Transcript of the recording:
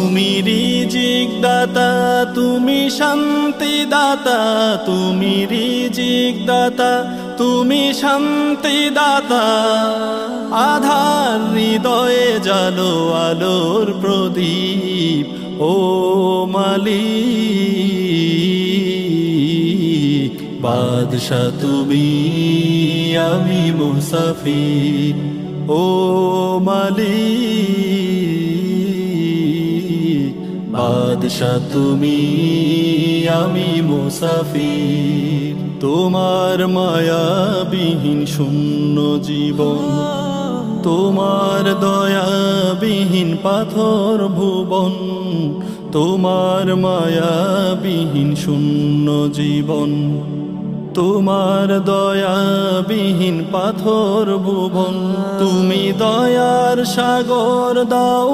তুমি রিজিক দাতা, তুমি শান্তি দাতা, তুমি রিজিক দাতা, তুমি শান্তি দাতা। আধার হৃদয়ে জালো আলোর প্রদীপ, ও মালিক। বাদশা তুমি, আমি মুসাফির, ও মালিক। বাদশা তুমি, আমি মুসাফির। তোমার মায়াবিহীন শূন্য জীবন, তোমার দয়াবিহীন পাথর ভুবন। তোমার মায়াবিহীন শূন্য জীবন, তোমার দয়াবিহীন পাথর ভুবন। তুমি দয়ার সাগর, দাও